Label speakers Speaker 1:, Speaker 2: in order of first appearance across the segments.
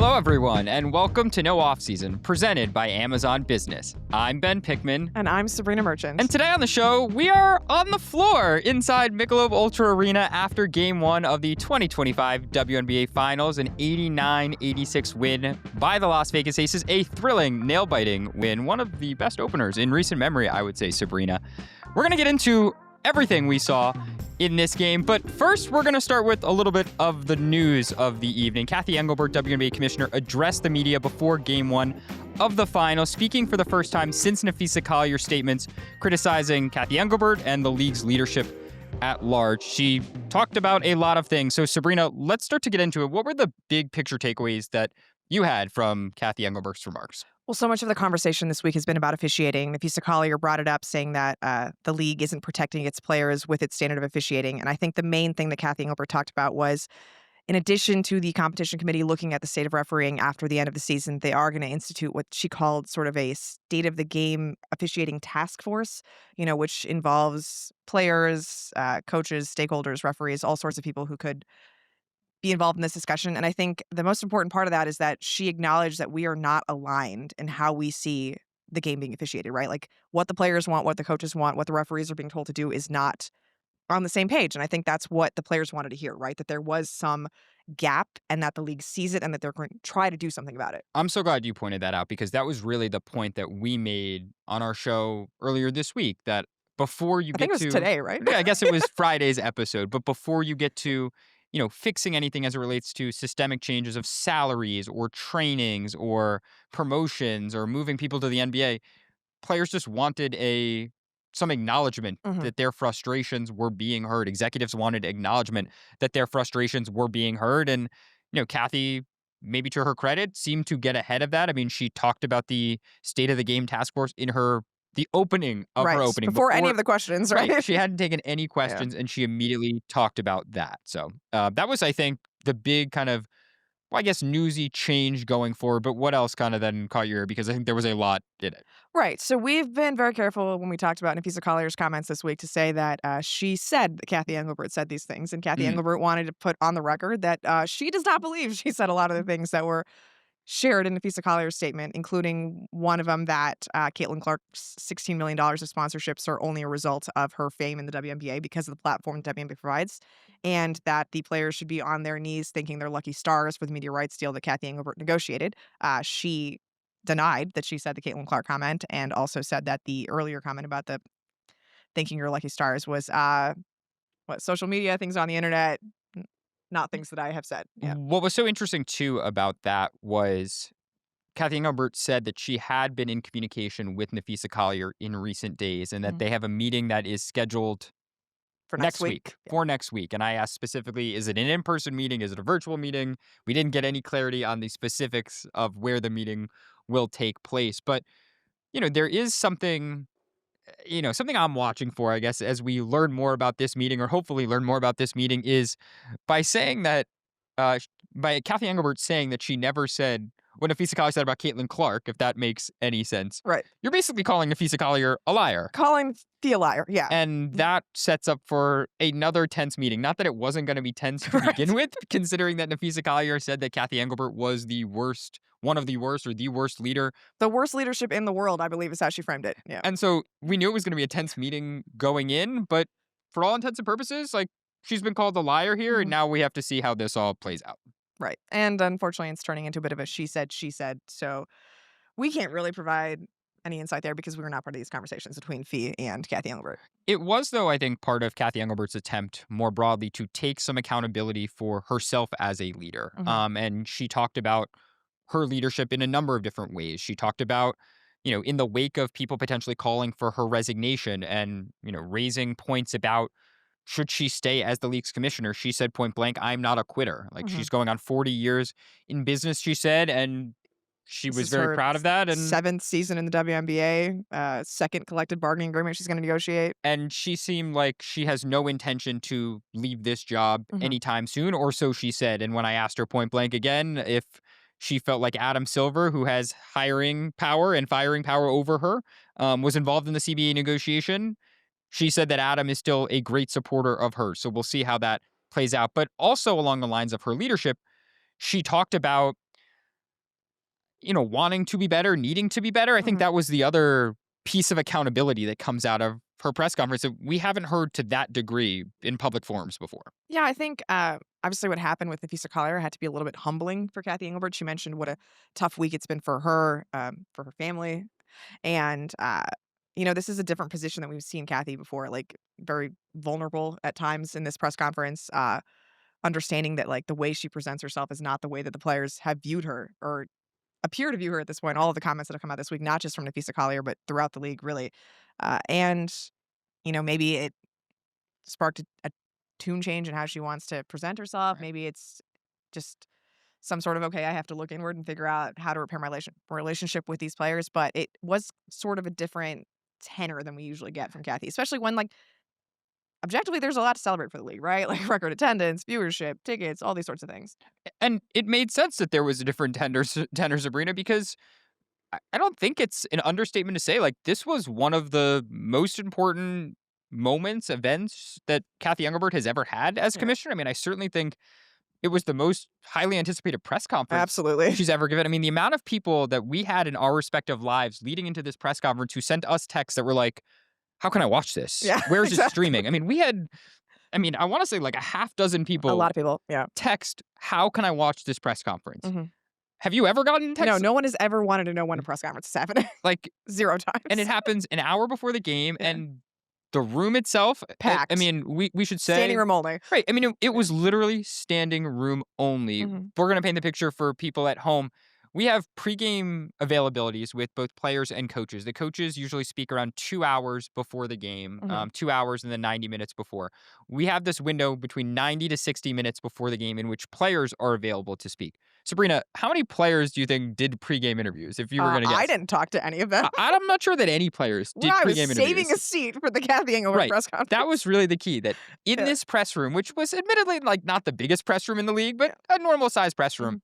Speaker 1: Hello, everyone, and welcome to No Off Season, presented by Amazon Business. I'm Ben Pickman.
Speaker 2: And I'm Sabreena Merchant.
Speaker 1: And today on the show, we are on the floor inside Michelob ULTRA Arena after Game 1 of the 2025 WNBA Finals, an 89-86 win by the Las Vegas Aces, a thrilling, nail-biting win, one of the best openers in recent memory, I would say, Sabreena. We're going to get into everything we saw in this game. But first, we're going to start with a little bit of the news of the evening. Cathy Engelbert, WNBA Commissioner, addressed the media before Game 1 of the final, speaking for the first time since Napheesa Collier's statements criticizing Cathy Engelbert and the league's leadership at large. She talked about a lot of things. So, Sabreena, let's start to get into it. What were the big picture takeaways that you had from Cathy Engelbert's remarks?
Speaker 2: Well, so much of the conversation this week has been about officiating. Napheesa Collier brought it up, saying that the league isn't protecting its players with its standard of officiating. And I think the main thing that Cathy Engelbert talked about was, in addition to the competition committee looking at the state of refereeing after the end of the season, they are going to institute what she called sort of a state of the game officiating task force, which involves players, coaches, stakeholders, referees, all sorts of people who could be involved in this discussion. And I think the most important part of that is that she acknowledged that we are not aligned in how we see the game being officiated, right? Like what the players want, what the coaches want, what the referees are being told to do is not on the same page. And I think that's what the players wanted to hear, right? That there was some gap and that the league sees it and that they're going to try to do something about it.
Speaker 1: I'm so glad you pointed that out, because that was really the point that we made on our show earlier this week, that before you
Speaker 2: I think it was today, right?
Speaker 1: Yeah, I guess it was Friday's episode, but before you get to fixing anything as it relates to systemic changes of salaries or trainings or promotions or moving people to the NBA, players just wanted some acknowledgement that their frustrations were being heard. Executives wanted acknowledgement that their frustrations were being heard. And, Cathy, maybe to her credit, seemed to get ahead of that. I mean, she talked about the State of the Game task force in the opening of her opening.
Speaker 2: Before any of the questions, right?
Speaker 1: She hadn't taken any questions, and she immediately talked about that. So that was, I think, the big kind of, newsy change going forward. But what else kind of then caught your ear? Because I think there was a lot in it.
Speaker 2: Right. So we've been very careful when we talked about Napheesa Collier's comments this week to say that she said that Cathy Engelbert said these things. And Cathy Engelbert wanted to put on the record that she does not believe she said a lot of the things that were shared in Napheesa Collier's statement, including one of them that Caitlin Clark's $16 million of sponsorships are only a result of her fame in the WNBA because of the platform the WNBA provides, and that the players should be on their knees thanking their lucky stars for the media rights deal that Cathy Engelbert negotiated. She denied that she said the Caitlin Clark comment, and also said that the earlier comment about the thanking your lucky stars was social media, things on the internet, not things that I have said. Yeah.
Speaker 1: What was so interesting, too, about that was Cathy Engelbert said that she had been in communication with Napheesa Collier in recent days, and that they have a meeting that is scheduled
Speaker 2: for next week.
Speaker 1: For next week. And I asked specifically, is it an in-person meeting? Is it a virtual meeting? We didn't get any clarity on the specifics of where the meeting will take place. But, there is something I'm watching for, I guess, as we learn more about this meeting, or hopefully learn more about this meeting, is by saying that, by Cathy Engelbert saying that she never said what Napheesa Collier said about Caitlin Clark, if that makes any sense.
Speaker 2: Right.
Speaker 1: You're basically calling Napheesa Collier a liar.
Speaker 2: Calling the a liar, yeah.
Speaker 1: And that sets up for another tense meeting. Not that it wasn't going to be tense to begin with, considering that Napheesa Collier said that Cathy Engelbert was one of the worst, or the worst leader.
Speaker 2: The worst leadership in the world, I believe, is how she framed it. Yeah.
Speaker 1: And so we knew it was going to be a tense meeting going in, but for all intents and purposes, she's been called a liar here, and now we have to see how this all plays out.
Speaker 2: Right. And unfortunately, it's turning into a bit of a she said. So we can't really provide any insight there because we were not part of these conversations between Fee and Cathy Engelbert.
Speaker 1: It was, though, I think, part of Cathy Engelbert's attempt more broadly to take some accountability for herself as a leader. And she talked about her leadership in a number of different ways. She talked about, in the wake of people potentially calling for her resignation and, raising points about should she stay as the league's commissioner, she said point blank, I'm not a quitter. She's going on 40 years in business, she said, and she was very proud of that. And
Speaker 2: 7th season in the WNBA, second collective bargaining agreement she's going to negotiate.
Speaker 1: And she seemed like she has no intention to leave this job anytime soon, or so she said. And when I asked her point blank again if she felt like Adam Silver, who has hiring power and firing power over her, was involved in the CBA negotiation, she said that Adam is still a great supporter of her. So we'll see how that plays out. But also along the lines of her leadership, she talked about wanting to be better, needing to be better. I think that was the other piece of accountability that comes out of her press conference that we haven't heard to that degree in public forums before.
Speaker 2: Yeah, I think obviously what happened with Napheesa Collier had to be a little bit humbling for Cathy Engelbert. She mentioned what a tough week it's been for her family. And, this is a different position than we've seen Cathy before, like very vulnerable at times in this press conference, understanding that like the way she presents herself is not the way that the players have viewed her or appear to view her at this point. All of the comments that have come out this week, not just from Napheesa Collier, but throughout the league, really. And, maybe it sparked a tune change in how she wants to present herself.
Speaker 1: Right.
Speaker 2: Maybe it's just some sort of, okay, I have to look inward and figure out how to repair my relationship with these players. But it was sort of a different tenor than we usually get from Cathy, especially when, like, objectively, there's a lot to celebrate for the league, right? Like record attendance, viewership, tickets, all these sorts of things.
Speaker 1: And it made sense that there was a different tenor, Sabreena, because I don't think it's an understatement to say, like, this was one of the most important events that Cathy Engelbert has ever had as commissioner. I mean, I certainly think it was the most highly anticipated press conference
Speaker 2: Absolutely.
Speaker 1: she's ever given. I mean, the amount of people that we had in our respective lives leading into this press conference who sent us texts that were like, how can I watch this?
Speaker 2: Yeah,
Speaker 1: Where's it
Speaker 2: exactly.
Speaker 1: streaming? I mean, I want to say like a half dozen people.
Speaker 2: A lot of people, yeah.
Speaker 1: Text, how can I watch this press conference?
Speaker 2: Mm-hmm.
Speaker 1: Have you ever gotten text?
Speaker 2: No one has ever wanted to know when a press conference is happening.
Speaker 1: Like
Speaker 2: 0 times.
Speaker 1: And it happens an hour before the game, and the room itself,
Speaker 2: packed.
Speaker 1: I mean, we should say
Speaker 2: standing room only.
Speaker 1: Right. I mean, it was literally standing room only. We're going to paint the picture for people at home. We have pregame availabilities with both players and coaches. The coaches usually speak around 2 hours before the game, 2 hours and then 90 minutes before. We have this window between 90 to 60 minutes before the game in which players are available to speak. Sabreena, how many players do you think did pregame interviews, if you were going to guess?
Speaker 2: I didn't talk to any of them.
Speaker 1: I'm not sure that any players did pregame interviews.
Speaker 2: I was saving a seat for the Cathy Engelbert press conference.
Speaker 1: That was really the key, that in this press room, which was admittedly like not the biggest press room in the league, but a normal size press room,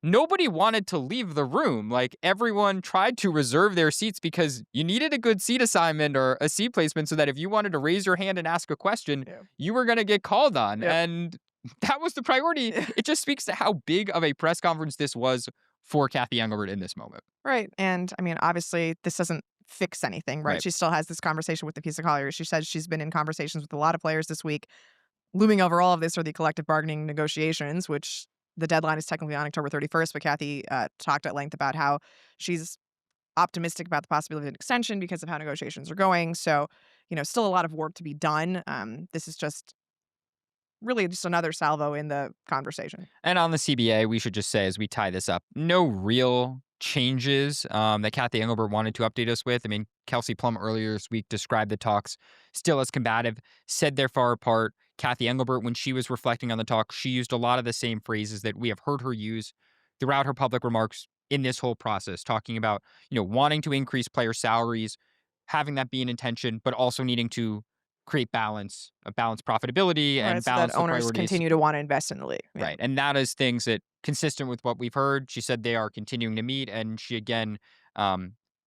Speaker 1: nobody wanted to leave the room. Like, everyone tried to reserve their seats because you needed a good seat assignment or a seat placement so that if you wanted to raise your hand and ask a question, you were going to get called on. And that was the priority. It just speaks to how big of a press conference this was for Cathy Engelbert in this moment.
Speaker 2: Right. And I mean, obviously, this doesn't fix anything, right? She still has this conversation with Napheesa Collier. She says she's been in conversations with a lot of players this week. Looming over all of this are the collective bargaining negotiations, which the deadline is technically on October 31st. But Cathy talked at length about how she's optimistic about the possibility of an extension because of how negotiations are going. So, still a lot of work to be done. This is really just another salvo in the conversation.
Speaker 1: And on the CBA, we should just say, as we tie this up, no real changes that Cathy Engelbert wanted to update us with. I mean, Kelsey Plum earlier this week described the talks still as combative, said they're far apart. Cathy Engelbert, when she was reflecting on the talk, she used a lot of the same phrases that we have heard her use throughout her public remarks in this whole process, talking about, wanting to increase player salaries, having that be an intention, but also needing to create balance profitability and
Speaker 2: so
Speaker 1: balance
Speaker 2: that owners
Speaker 1: priorities.
Speaker 2: Continue to want to invest in the league. Yeah.
Speaker 1: Right. And that is things that, consistent with what we've heard, she said they are continuing to meet. And she, again,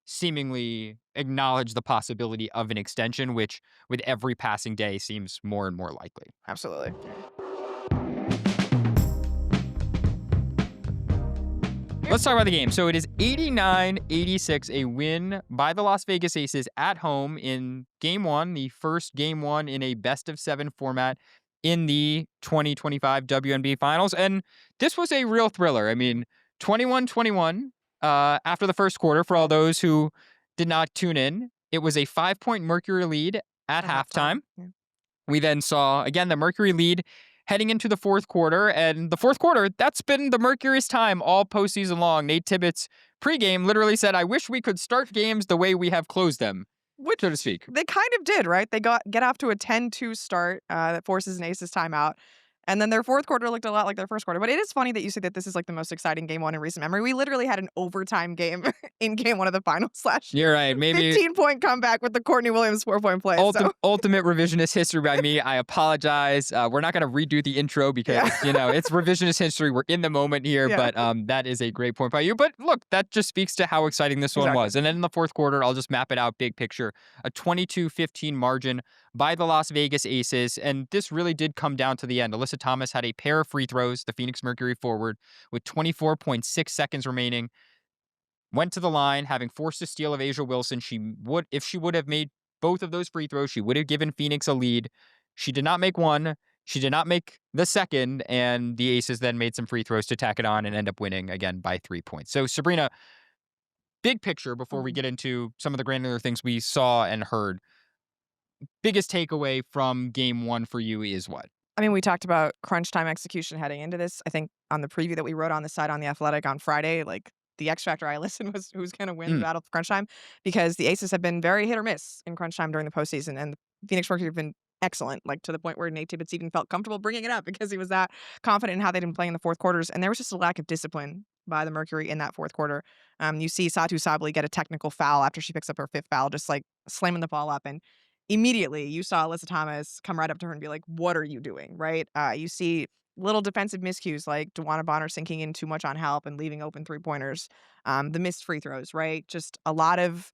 Speaker 1: seemingly acknowledged the possibility of an extension, which with every passing day seems more and more likely.
Speaker 2: Absolutely.
Speaker 1: Let's talk about the game. So it is 89-86, a win by the Las Vegas Aces at home in Game 1, the first Game 1 in a best-of-7 format in the 2025 WNBA Finals. And this was a real thriller. I mean, 21-21 after the first quarter, for all those who did not tune in. It was a 5-point Mercury lead at halftime. Yeah. We then saw, again, the Mercury lead heading into the fourth quarter. And the fourth quarter, that's been the Mercury's time all postseason long. Nate Tibbetts pregame literally said, I wish we could start games the way we have closed them, so to speak.
Speaker 2: They kind of did, right? They get off to a 10-2 start that forces an Aces timeout. And then their fourth quarter looked a lot like their first quarter. But it is funny that you say that this is like the most exciting Game 1 in recent memory. We literally had an overtime game in Game 1 of the finals last year.
Speaker 1: You're right. Maybe
Speaker 2: 15-point comeback with the Courtney Williams 4-point play.
Speaker 1: Ultimate revisionist history by me. I apologize. We're not going to redo the intro because, it's revisionist history. We're in the moment here. But that is a great point by you. But look, that just speaks to how exciting this one was. And then in the fourth quarter, I'll just map it out big picture. A 22-15 margin by the Las Vegas Aces. And this really did come down to the end. Alyssa Thomas had a pair of free throws, the Phoenix Mercury forward, with 24.6 seconds remaining. went to the line, having forced a steal of A'ja Wilson. If she would have made both of those free throws, she would have given Phoenix a lead. She did not make one. She did not make the second, and the Aces then made some free throws to tack it on and end up winning again by 3 points. So, Sabreena, big picture before we get into some of the granular things we saw and heard. Biggest takeaway from game one for you is what?
Speaker 2: I mean, we talked about crunch time execution heading into this. I think on the preview that we wrote on the site on The Athletic on Friday, like the X factor I listened was who's going to win the battle for crunch time, because the Aces have been very hit or miss in crunch time during the postseason, and the Phoenix Mercury have been excellent, like to the point where Nate Tibbetts even felt comfortable bringing it up because he was that confident in how they'd been playing in the fourth quarters, and there was just a lack of discipline by the Mercury in that fourth quarter. You see Satu Sabli get a technical foul after she picks up her fifth foul, just like slamming the ball up, and immediately you saw Alyssa Thomas come right up to her and be like, "What are you doing?" Right? You see little defensive miscues like DeWanna Bonner sinking in too much on help and leaving open three-pointers, the missed free throws, right? Just a lot of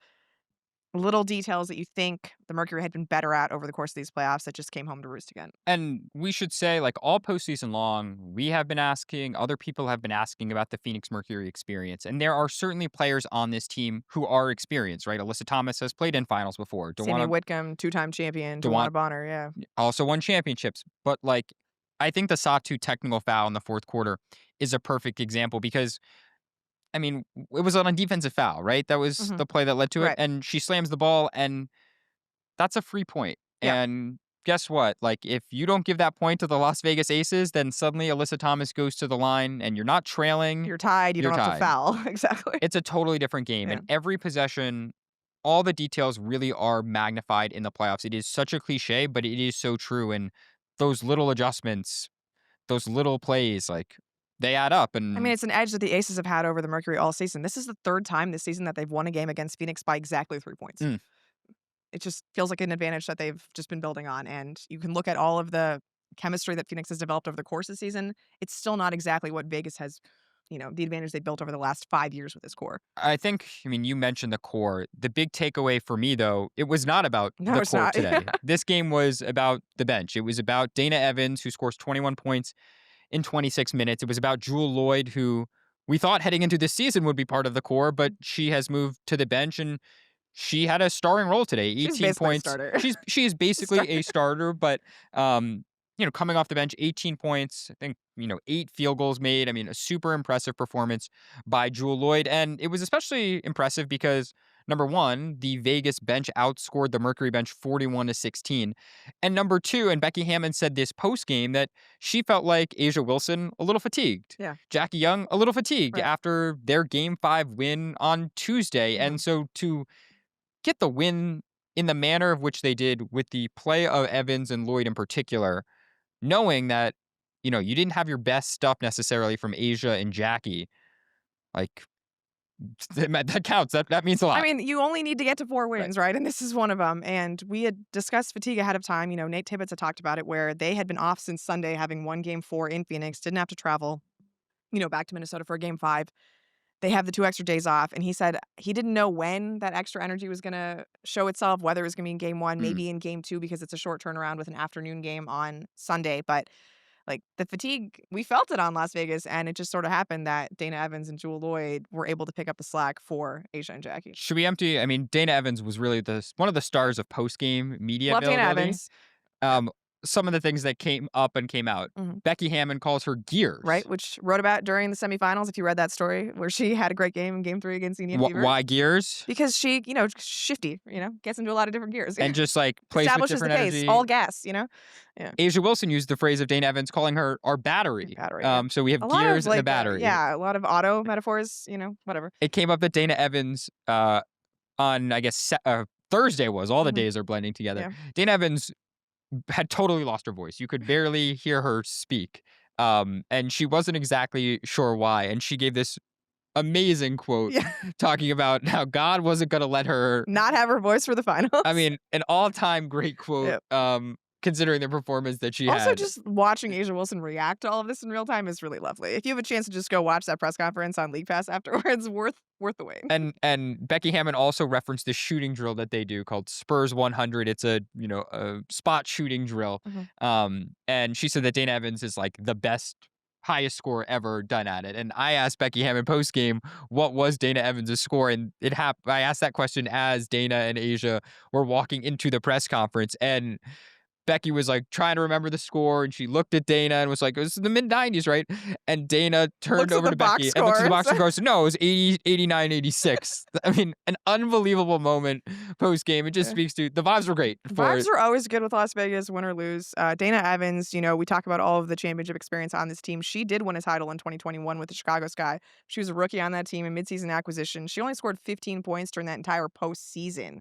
Speaker 2: little details that you think the Mercury had been better at over the course of these playoffs that just came home to roost again.
Speaker 1: And we should say, like, all postseason long, we have been asking, other people have been asking about the Phoenix Mercury experience. And there are certainly players on this team who are experienced, right? Alyssa Thomas has played in finals before.
Speaker 2: Sammy Whitcomb, two-time champion. DeWanna Bonner, yeah.
Speaker 1: Also won championships. But, like, I think the Satu technical foul in the fourth quarter is a perfect example because, I mean, it was on a defensive foul, right? That was the play that led to it.
Speaker 2: Right.
Speaker 1: And she slams the ball, and that's a free point.
Speaker 2: Yeah.
Speaker 1: And guess what? Like, if you don't give that point to the Las Vegas Aces, then suddenly Alyssa Thomas goes to the line and you're not trailing.
Speaker 2: You're tied. You don't have to foul. Exactly.
Speaker 1: It's a totally different game.
Speaker 2: Yeah.
Speaker 1: And every possession, all the details really are magnified in the playoffs. It is such a cliche, but it is so true. And those little adjustments, those little plays, like, they add up. And
Speaker 2: I mean, it's an edge that the Aces have had over the Mercury all season. This is the third time this season that they've won a game against Phoenix by exactly 3 points. It just feels like an advantage that they've just been building on. And you can look at all of the chemistry that Phoenix has developed over the course of the season. It's still not exactly what Vegas has, the advantage they built over the last 5 years with this core.
Speaker 1: I mean, you mentioned the core. The big takeaway for me, though, it was not about the core today. This game was about the bench. It was about Dana Evans, who scores 21 points in 26 minutes. It was about Jewell Loyd, who we thought heading into this season would be part of the core, but she has moved to the bench, and she had a starring role today. 18 points. She is basically a starter, but coming off the bench, 18 points. I think 8 field goals made. I mean, a super impressive performance by Jewell Loyd, and it was especially impressive because number one, the Vegas bench outscored the Mercury bench 41-16, and number two, and Becky Hammon said this post game that she felt like A'ja Wilson a little fatigued.
Speaker 2: Yeah.
Speaker 1: Jackie Young a little fatigued after their Game 5 win on Tuesday, and so to get the win in the manner of which they did with the play of Evans and Loyd in particular, knowing that, you didn't have your best stuff necessarily from A'ja and Jackie, like, that counts. That means a lot.
Speaker 2: I mean, you only need to get to 4 wins, right? And this is one of them. And we had discussed fatigue ahead of time. Nate Tibbetts had talked about it, where they had been off since Sunday, having won Game 4 in Phoenix, didn't have to travel, back to Minnesota for Game 5. They have the 2 extra days off, and he said he didn't know when that extra energy was going to show itself, whether it was going to be in Game 1, maybe in Game 2, because it's a short turnaround with an afternoon game on Sunday. But, like, the fatigue, we felt it on Las Vegas, and it just sort of happened that Dana Evans and Jewell Loyd were able to pick up the slack for A'ja and Jackie.
Speaker 1: Should we empty? I mean, Dana Evans was really one of the stars of post-game media.
Speaker 2: Love Dana Evans.
Speaker 1: Some of the things that came up and came out. Becky Hammon calls her gears.
Speaker 2: Right, which wrote about during the semifinals, if you read that story, where she had a great game in Game 3 against Indian Fever.
Speaker 1: Why gears?
Speaker 2: Because she, shifty, gets into a lot of different gears.
Speaker 1: And just, like, plays with different energy.
Speaker 2: Case, all gas, Yeah.
Speaker 1: A'ja Wilson used the phrase of Dana Evans calling her our battery. So we have gears and a battery.
Speaker 2: A lot of auto metaphors, whatever.
Speaker 1: It came up that Dana Evans, on, I guess, Thursday was. All the days are blending together.
Speaker 2: Yeah.
Speaker 1: Dana Evans had totally lost her voice. You could barely hear her speak. And she wasn't exactly sure why. And she gave this amazing quote talking about how God wasn't going to let her
Speaker 2: not have her voice for the finals.
Speaker 1: I mean, an all-time great quote, considering the performance that she had.
Speaker 2: Also, just watching A'ja Wilson react to all of this in real time is really lovely. If you have a chance to just go watch that press conference on League Pass afterwards, worth the wait.
Speaker 1: And Becky Hammon also referenced this shooting drill that they do called Spurs 100. It's a spot shooting drill. And she said that Dana Evans is, like, the best highest score ever done at it. And I asked Becky Hammon post game, what was Dana Evans' score? And I asked that question as Dana and Asia were walking into the press conference. And Becky was like trying to remember the score, and she looked at Dana and was like, "This is the mid 90s, right?" And Dana turned
Speaker 2: Looks at
Speaker 1: over
Speaker 2: the
Speaker 1: to
Speaker 2: box
Speaker 1: Becky and looks at the box
Speaker 2: scores.
Speaker 1: score and goes, "No, it was 80, 89, 86." I mean, an unbelievable moment post game. It just speaks to the vibes were great for
Speaker 2: Vibes are always good with Las Vegas, win or lose. Dana Evans, we talk about all of the championship experience on this team. She did win a title in 2021 with the Chicago Sky. She was a rookie on that team in midseason acquisition. She only scored 15 points during that entire postseason.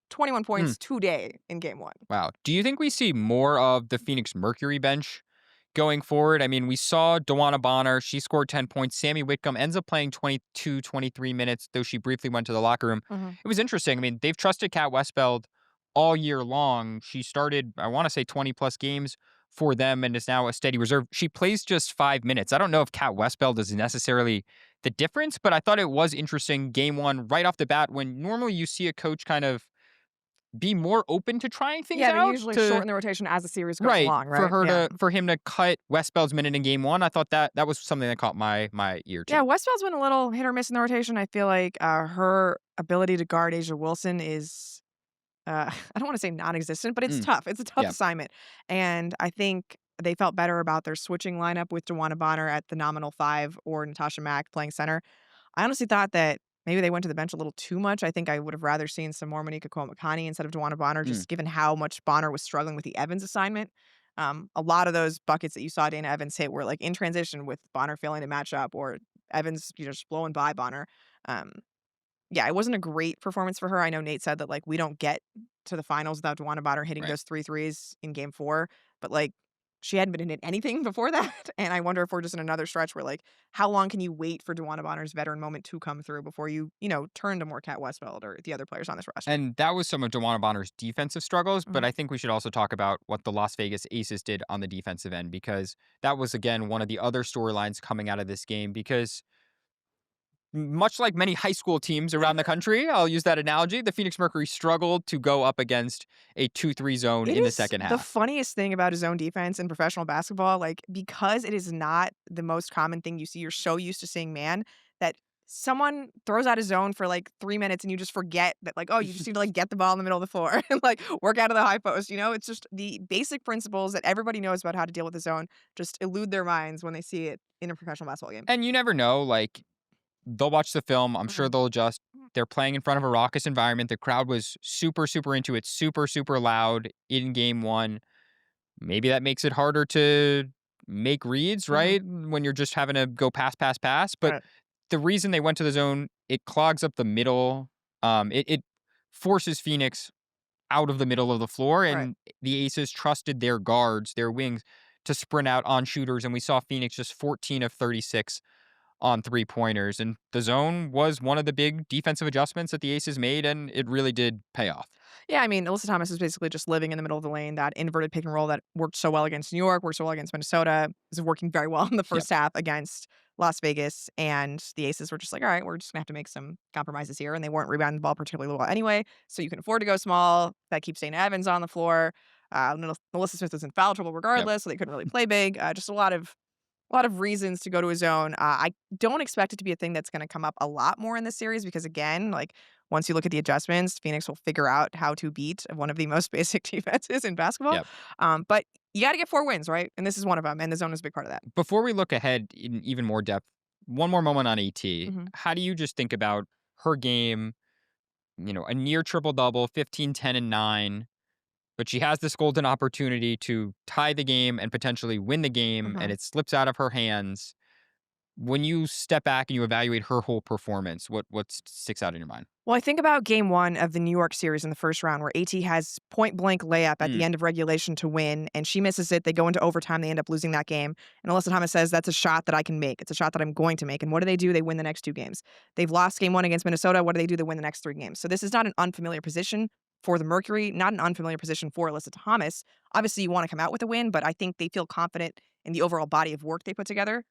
Speaker 2: 21
Speaker 1: Hmm.
Speaker 2: points today in game one.
Speaker 1: Wow. Do you think we see more of the Phoenix Mercury bench going forward? I mean, we saw Dewana Bonner. She scored 10 points. Sammy Whitcomb ends up playing 22, 23 minutes, though she briefly went to the locker room.
Speaker 2: Mhm.
Speaker 1: It was interesting. I mean, they've trusted Kat Westfeld all year long. She started, I want to say, 20-plus games for them and is now a steady reserve. She plays just 5 minutes. I don't know if Kat Westfeld is necessarily the difference, but I thought it was interesting game one right off the bat when normally you see a coach kind of be more open to trying things
Speaker 2: Yeah, they
Speaker 1: out
Speaker 2: usually
Speaker 1: to
Speaker 2: shorten the rotation as the series goes
Speaker 1: right
Speaker 2: along, right? Yeah.
Speaker 1: for him to cut Westbell's minute in game one. I thought that was something that caught my ear too.
Speaker 2: Yeah, Westfeld's been a little hit or miss in the rotation. I feel like her ability to guard Asia Wilson is, I don't want to say non-existent, but it's
Speaker 1: Mm,
Speaker 2: tough. It's a tough
Speaker 1: yeah,
Speaker 2: assignment. And I think they felt better about their switching lineup with Dewana Bonner at the nominal 5 or Natasha Mack playing center. I honestly thought that maybe they went to the bench a little too much. I think I would have rather seen some more Monika Komakani instead of Dewana Bonner,
Speaker 1: mm,
Speaker 2: just given how much Bonner was struggling with the Evans assignment. A lot of those buckets that you saw Dana Evans hit were like in transition with Bonner failing to match up or Evans, just blowing by Bonner. Um, yeah, it wasn't a great performance for her. I know Nate said that, like, we don't get to the finals without Dewana Bonner hitting
Speaker 1: right.
Speaker 2: those 3 threes in game 4, but, like, she hadn't been hitting anything before that, and I wonder if we're just in another stretch where, like, how long can you wait for Dewana Bonner's veteran moment to come through before you, turn to more Cat Westfeld or the other players on this roster?
Speaker 1: And that was some of Dewana Bonner's defensive struggles, but
Speaker 2: Mhm.
Speaker 1: I think we should also talk about what the Las Vegas Aces did on the defensive end because that was again one of the other storylines coming out of this game because much like many high school teams around the country, I'll use that analogy, the Phoenix Mercury struggled to go up against a 2-3 zone
Speaker 2: It
Speaker 1: in the
Speaker 2: is
Speaker 1: second
Speaker 2: the
Speaker 1: half.
Speaker 2: funniest thing about his own defense in professional basketball, like, because it is not the most common thing you see, you're so used to seeing man, that someone throws out a zone for, like, 3 minutes and you just forget that, like, oh, you just need to, like, get the ball in the middle of the floor and, like, work out of the high post, It's just the basic principles that everybody knows about how to deal with the zone just elude their minds when they see it in a professional basketball game.
Speaker 1: And you never know, like they'll watch the film. I'm sure
Speaker 2: Mhm.
Speaker 1: they'll adjust. They're playing in front of a raucous environment. The crowd was super, super into it, super, super loud in game one. Maybe that makes it harder to make reads,
Speaker 2: Mhm.
Speaker 1: right? When you're just having to go pass, pass, pass. But
Speaker 2: Right.
Speaker 1: the reason they went to the zone, it clogs up the middle. It forces Phoenix out of the middle of the floor,
Speaker 2: Right.
Speaker 1: and the Aces trusted their guards, their wings, to sprint out on shooters. And we saw Phoenix just 14 of 36 on three-pointers, and the zone was one of the big defensive adjustments that the Aces made, and it really did pay off.
Speaker 2: Yeah, I mean, Alyssa Thomas is basically just living in the middle of the lane. That inverted pick and roll that worked so well against New York, worked so well against Minnesota, is working very well in the
Speaker 1: Yep,
Speaker 2: first half against Las Vegas. And the Aces were just like, all right, we're just gonna have to make some compromises here. And they weren't rebounding the ball particularly well anyway. So you can afford to go small. That keeps Dana Evans on the floor. Melissa Smith was in foul trouble
Speaker 1: yep,
Speaker 2: regardless, so they couldn't really play big. Just a lot of reasons to go to a zone. I don't expect it to be a thing that's going to come up a lot more in this series because, again, like once you look at the adjustments, Phoenix will figure out how to beat one of the most basic defenses in basketball.
Speaker 1: yep.
Speaker 2: But you got to get 4 wins, right? And this is one of them, and the zone is a big part of that.
Speaker 1: Before we look ahead in even more depth, one more moment on AT.
Speaker 2: Mhm.
Speaker 1: How do you just think about her game, a near triple-double, 15, 10, and 9, but she has this golden opportunity to tie the game and potentially win the game, and
Speaker 2: Mhm.
Speaker 1: it slips out of her hands. When you step back and you evaluate her whole performance, what sticks out in your mind?
Speaker 2: Well, I think about game 1 of the New York series in the first round where AT has point blank layup at the
Speaker 1: Mm,
Speaker 2: end of regulation to win, and she misses it. They go into overtime. They end up losing that game. And Alyssa Thomas says, that's a shot that I can make. It's a shot that I'm going to make. And what do? They win the next 2 games. They've lost game 1 against Minnesota. What do? They win the next 3 games. So this is not an unfamiliar position for the Mercury, not an unfamiliar position for Alyssa Thomas. Obviously, you want to come out with a win, but I think they feel confident in the overall body of work they put together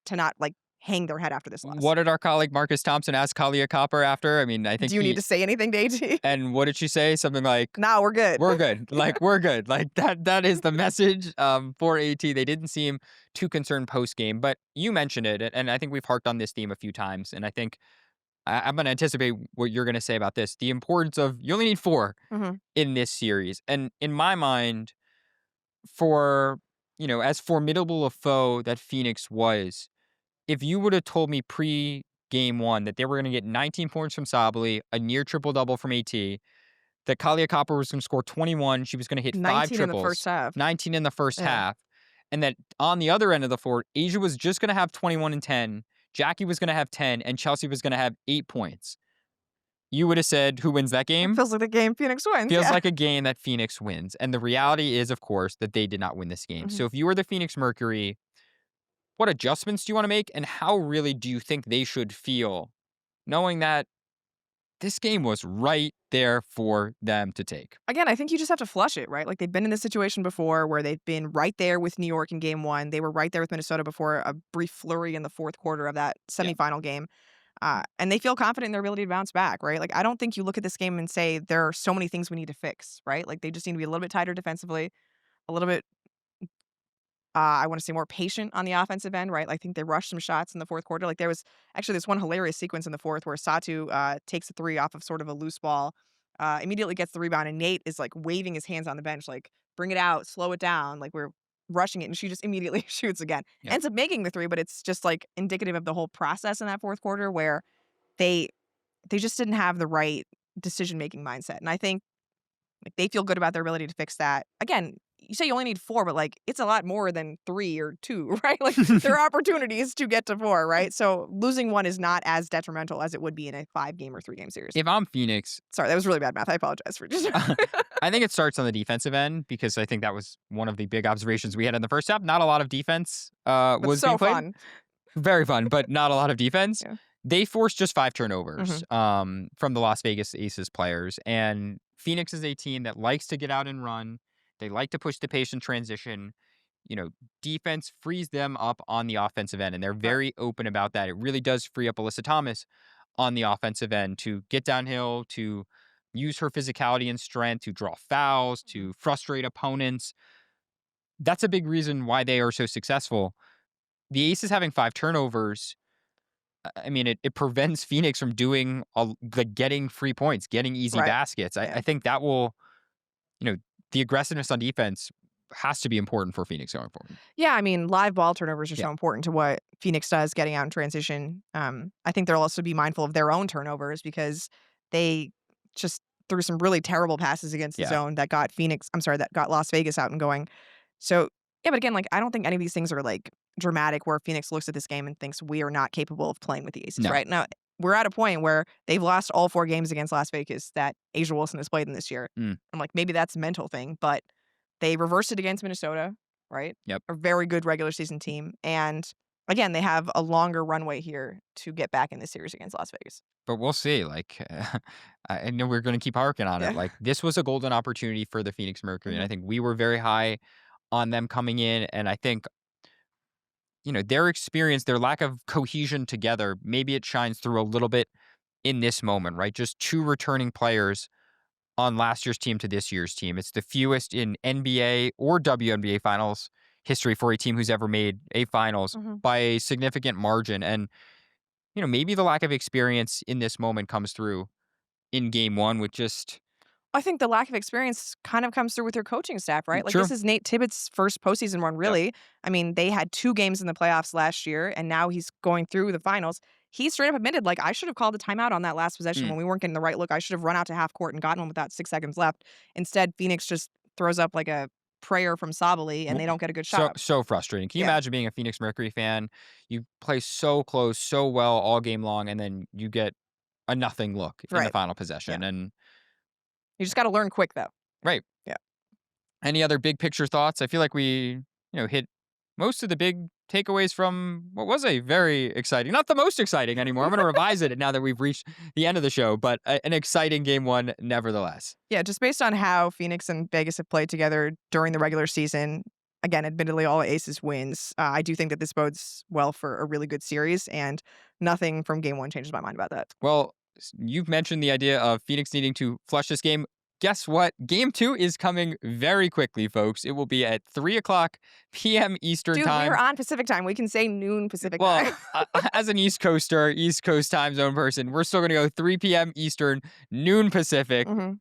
Speaker 2: to not, like, hang their head after this loss.
Speaker 1: What did our colleague Marcus Thompson ask Collier after? I mean, I think
Speaker 2: Do you need to say anything to AT?
Speaker 1: And what did she say? Something like,
Speaker 2: No, we're good.
Speaker 1: We're good. Like, we're good. Like, that is the message for AT. They didn't seem too concerned post-game, but you mentioned it, and I think we've harked on this theme a few times, and I think I'm going to anticipate what you're going to say about this. The importance of you only need 4 in this series. And in my mind, for, as formidable a foe that Phoenix was, if you would have told me pre-game 1 that they were going to get 19 points from Sabli, a near triple-double from AT, that Collier was going to score 21, she was going to hit 5 triples.
Speaker 2: 19 in the first half.
Speaker 1: 19 in the first half. And that on the other end of the floor, Asia was just going to have 21 and 10, Jackie was going to have 10, and Chelsea was going to have 8 points. You would have said, who wins that game?
Speaker 2: It feels like the game Phoenix wins.
Speaker 1: Feels like a game that Phoenix wins. And the reality is, of course, that they did not win this game. So if you were the Phoenix Mercury, what adjustments do you want to make? And how really do you think they should feel knowing that this game was right there for them to take?
Speaker 2: Again, I think you just have to flush it, right? Like, they've been in this situation before where they've been right there with New York in game 1. They were right there with Minnesota before a brief flurry in the fourth quarter of that semifinal game. And they feel confident in their ability to bounce back, right? Like, I don't think you look at this game and say there are so many things we need to fix, right? Like, they just need to be a little bit tighter defensively, a little bit I want to say more patient on the offensive end, right? Like, I think they rushed some shots in the fourth quarter. Like, there was actually this one hilarious sequence in the fourth where Satu takes a 3 off of sort of a loose ball, immediately gets the rebound, and Nate is like waving his hands on the bench, like, bring it out, slow it down, like, we're rushing it, and she just immediately shoots again. Ends up making the 3, but it's just like indicative of the whole process in that fourth quarter where they just didn't have the right decision-making mindset. And I think like they feel good about their ability to fix that. Again, you say you only need 4, but like it's a lot more than 3 or 2, right? Like there are opportunities to get to 4, right? So losing 1 is not as detrimental as it would be in a 5-game or 3-game series.
Speaker 1: If I'm Phoenix,
Speaker 2: sorry, that was really bad math. I apologize for just.
Speaker 1: I think it starts on the defensive end because I think that was one of the big observations we had in the first half. Not a lot of defense was
Speaker 2: so
Speaker 1: being played.
Speaker 2: Fun.
Speaker 1: Very fun, but not a lot of defense.
Speaker 2: Yeah.
Speaker 1: They forced just 5 turnovers from the Las Vegas Aces players. And Phoenix is a team that likes to get out and run. They like to push the pace in transition. Defense frees them up on the offensive end, and they're very open about that. It really does free up Alyssa Thomas on the offensive end to get downhill, to use her physicality and strength, to draw fouls, to frustrate opponents. That's a big reason why they are so successful. The Aces having 5 turnovers, I mean, it prevents Phoenix from doing getting free points, getting easy baskets. I think that will, the aggressiveness on defense has to be important for Phoenix going forward.
Speaker 2: Yeah, I mean, live ball turnovers are so important to what Phoenix does getting out in transition. I think they'll also be mindful of their own turnovers because they just threw some really terrible passes against the zone that got that got Las Vegas out and going. So, yeah, but again, like, I don't think any of these things are like dramatic where Phoenix looks at this game and thinks we are not capable of playing with the Aces, right? Now, we're at a point where they've lost all 4 games against Las Vegas that Asia Wilson has played in this year. I'm like, maybe that's a mental thing, but they reversed it against Minnesota, right?
Speaker 1: Yep.
Speaker 2: A very good regular season team. And again, they have a longer runway here to get back in this series against Las Vegas.
Speaker 1: But we'll see. Like, I know we're going to keep harking on it. Like, this was a golden opportunity for the Phoenix Mercury. And I think we were very high on them coming in. And I think, their experience, their lack of cohesion together, maybe it shines through a little bit in this moment, right? Just 2 returning players on last year's team to this year's team. It's the fewest in NBA or WNBA finals history for a team who's ever made a finals by a significant margin. And, maybe the lack of experience in this moment comes through in game 1 with just...
Speaker 2: I think the lack of experience kind of comes through with your coaching staff, right? Like, this is Nate Tibbetts' first postseason run, really. Yep. I mean, they had 2 games in the playoffs last year, and now he's going through the finals. He straight up admitted, like, I should have called a timeout on that last possession when we weren't getting the right look. I should have run out to half court and gotten one without 6 seconds left. Instead, Phoenix just throws up like a prayer from Sabali, and they don't get a good shot.
Speaker 1: So frustrating. Can you imagine being a Phoenix Mercury fan? You play so close, so well all game long, and then you get a nothing look in the final possession. And
Speaker 2: you just got to learn quick, though.
Speaker 1: Right.
Speaker 2: Yeah.
Speaker 1: Any other big picture thoughts? I feel like we, hit most of the big takeaways from what was a very exciting, not the most exciting anymore. I'm going to revise it now that we've reached the end of the show, but an exciting game 1 nevertheless.
Speaker 2: Yeah, just based on how Phoenix and Vegas have played together during the regular season, again, admittedly, all Aces wins. I do think that this bodes well for a really good series, and nothing from game one changes my mind about that.
Speaker 1: Well, you've mentioned the idea of Phoenix needing to flush this game. Guess what? Game 2 is coming very quickly, folks. It will be at 3 o'clock p.m. Eastern
Speaker 2: Dude,
Speaker 1: time.
Speaker 2: we're on Pacific time. We can say noon Pacific time.
Speaker 1: As an East Coaster, East Coast time zone person, we're still going to go 3 p.m. Eastern, noon Pacific.
Speaker 2: Mhm.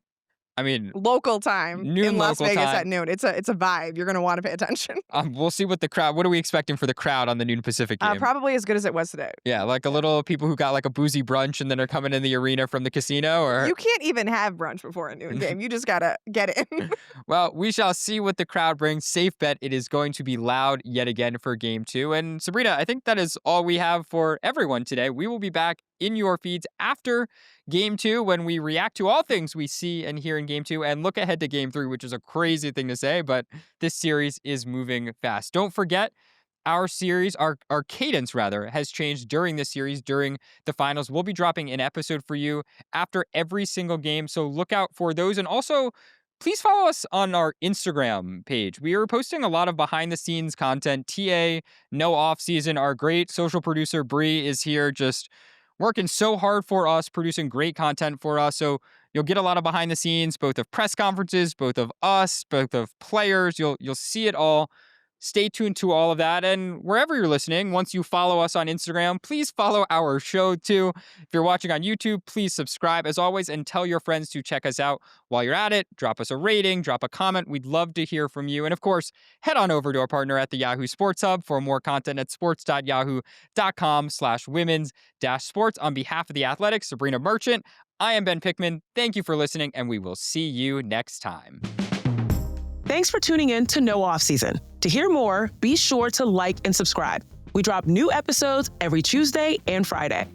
Speaker 1: I mean,
Speaker 2: Local time
Speaker 1: noon
Speaker 2: in Las
Speaker 1: local
Speaker 2: Vegas
Speaker 1: time.
Speaker 2: at noon. It's a vibe. You're going to want to pay attention.
Speaker 1: We'll see what are we expecting for the crowd on the noon Pacific game?
Speaker 2: Probably as good as it was today.
Speaker 1: Yeah, like a little people who got like a boozy brunch and then are coming in the arena from the casino, or
Speaker 2: You can't even have brunch before a noon game. You just got to get in.
Speaker 1: Well, we shall see what the crowd brings. Safe bet it is going to be loud yet again for game 2. And Sabreena, I think that is all we have for everyone today. We will be back in your feeds after game 2 when we react to all things we see and hear in game 2 and look ahead to game 3, which is a crazy thing to say, but this series is moving fast. Don't forget, our series, our cadence rather, has changed during this series, during the finals. We'll be dropping an episode for you after every single game, so look out for those. And also, please follow us on our Instagram page. We are posting a lot of behind-the-scenes content. TA, no off-season. Our great social producer, Bree, is here just working so hard for us, producing great content for us. So you'll get a lot of behind the scenes, both of press conferences, both of us, both of players. You'll see it all. Stay tuned to all of that. And wherever you're listening, once you follow us on Instagram, please follow our show too. If you're watching on YouTube, please subscribe as always and tell your friends to check us out. While you're at it, drop us a rating, drop a comment. We'd love to hear from you. And of course, head on over to our partner at the Yahoo Sports Hub for more content at sports.yahoo.com/women's-sports. On behalf of the Athletics, Sabreena Merchant, I am Ben Pickman. Thank you for listening, and we will see you next time.
Speaker 3: Thanks for tuning in to No Off Season. To hear more, be sure to like and subscribe. We drop new episodes every Tuesday and Friday.